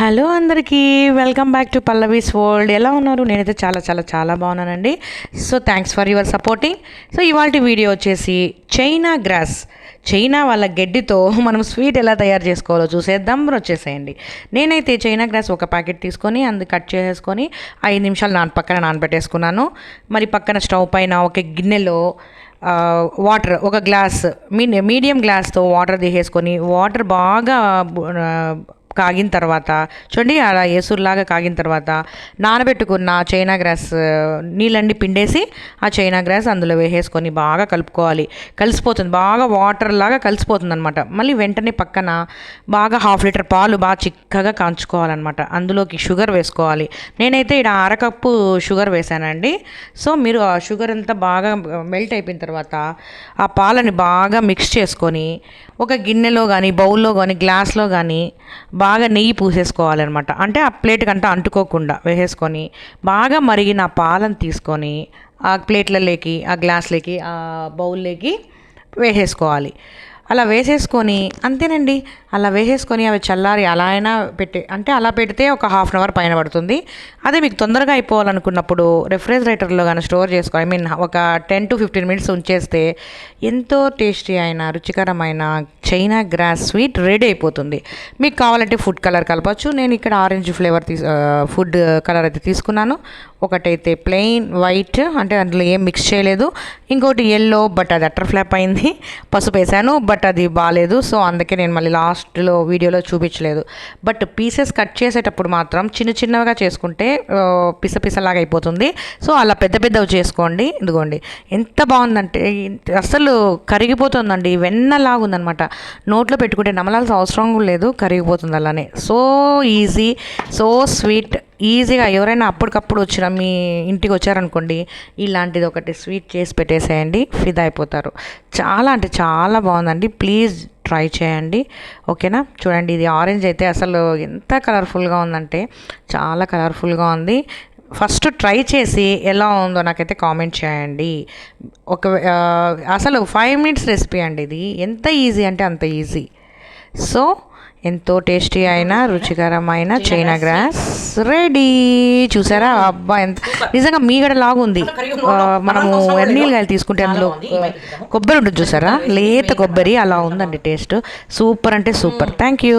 Hello అందరికీ welcome back to Pallavi's world. ఎలా ఉన్నారు? నేనైతే చాలా చాలా చాలా బాగున్నానండి. So thanks for your supporting. So ఇవాళ వీడియో వచ్చేసి చైనా గ్రాస్, చైనా వాళ్ళ గడ్డితో మనం స్వీట్ ఎలా తయారు చేసుకోవాలో చూసేద్దాం. వచ్చేసేయండి. నేనైతే చైనా గ్రాస్ ఒక ప్యాకెట్ తీసుకొని కట్ చేసేసుకొని 5 నిమిషాలు పక్కన నానబెట్టేసుకున్నాను. మరి పక్కన స్టవ్ పైన ఒక గిన్నెలో వాటర్, ఒక గ్లాస్ మీడియం గ్లాస్తో వాటర్ తీసేసుకొని వాటర్ బాగా కాగిన తర్వాత చూడండి, అలా ఏసురులాగా కాగిన తర్వాత నానబెట్టుకున్న చైనా గ్రాస్ నీళ్ళండి పిండేసి ఆ చైనా గ్రాస్ అందులో వేసేసుకొని బాగా కలుపుకోవాలి. కలిసిపోతుంది, బాగా వాటర్ లాగా కలిసిపోతుంది అనమాట. మళ్ళీ వెంటనే పక్కన బాగా 1/2 లీటర్ పాలు బాగా చిక్కగా కాంచుకోవాలన్నమాట. అందులోకి షుగర్ వేసుకోవాలి. నేనైతే ఇక్కడ అరకప్పు షుగర్ వేసానండి. సో మీరు ఆ షుగర్ అంతా బాగా మెల్ట్ అయిపోయిన తర్వాత ఆ పాలని బాగా మిక్స్ చేసుకొని ఒక గిన్నెలో కానీ బౌల్లో కానీ గ్లాస్లో కానీ బాగా నెయ్యి పూసేసుకోవాలన్నమాట. అంటే ఆ ప్లేట్కి అంతా అంటుకోకుండా వేసేసుకొని బాగా మరిగిన పాలను తీసుకొని ఆ ప్లేట్లలోకి, ఆ గ్లాస్లోకి, ఆ బౌల్లోకి వేసేసుకోవాలి. అలా వేసేసుకొని అంతేనండి. అలా వేసేసుకొని అవి చల్లారి అలా అయినా అలా పెడితే ఒక 1/2 అవర్ పైన పడుతుంది. అదే మీకు తొందరగా అయిపోవాలనుకున్నప్పుడు రెఫ్రిజిరేటర్లో కానీ స్టోర్ చేసుకో, ఒక 10 to 15 మినిట్స్ ఉంచేస్తే ఎంతో టేస్టీ అయిన రుచికరమైన చైనా గ్రాస్ స్వీట్ రెడీ అయిపోతుంది. మీకు కావాలంటే ఫుడ్ కలర్ కలపచ్చు. నేను ఇక్కడ ఆరెంజ్ ఫ్లేవర్ ఫుడ్ కలర్ అయితే తీసుకున్నాను. ఒకటైతే ప్లెయిన్ వైట్, అంటే అందులో ఏం మిక్స్ చేయలేదు. ఇంకోటి ఎల్లో, బట్ అది అటర్ ఫ్లాప్ అయింది. పసుపు వేసాను, బట్ అది బాగాలేదు. సో అందుకే నేను మళ్ళీ లాస్ట్లో వీడియోలో చూపించలేదు. బట్ పీసెస్ కట్ చేసేటప్పుడు మాత్రం చిన్నగా చేసుకుంటే పిసలాగా అయిపోతుంది. సో అలా పెద్దవి చేసుకోండి. ఇదిగోండి ఎంత బాగుందంటే అసలు కరిగిపోతుందండి, వెన్నలాగా ఉందనమాట. నోట్లో పెట్టుకుంటే నమలాల్సిన అవసరం లేదు, కరిగిపోతుంది అలానే. So easy, so sweet. ఈజీగా ఎవరైనా అప్పటికప్పుడు మీ ఇంటికి వచ్చారనుకోండి, ఇలాంటిది ఒకటి స్వీట్ చేసి పెట్టేసేయండి, ఫిదా అయిపోతారు. చాలా అంటే చాలా బాగుందండి. ప్లీజ్ ట్రై చేయండి, ఓకేనా? చూడండి, ఇది ఆరెంజ్ అయితే అసలు ఎంత కలర్ఫుల్గా ఉందంటే చాలా కలర్ఫుల్గా ఉంది. ఫస్ట్ ట్రై చేసి ఎలా ఉందో నాకైతే కామెంట్ చేయండి. అసలు 5 మినిట్స్ రెసిపీ అండి ఇది. ఎంత ఈజీ అంటే అంత ఈజీ. సో ఎంతో టేస్టీ అయిన రుచికరమైన చైనా గ్రాస్ రెడీ. చూసారా? అబ్బా, ఎంత నిజంగా మీగడ లాగా ఉంది. మనము ఎన్నీళ్ళకాయలు తీసుకుంటే అందులో కొబ్బరి ఉంటుంది చూసారా, లేత కొబ్బరి, అలా ఉందండి టేస్ట్. సూపర్ అంటే సూపర్. Thank you.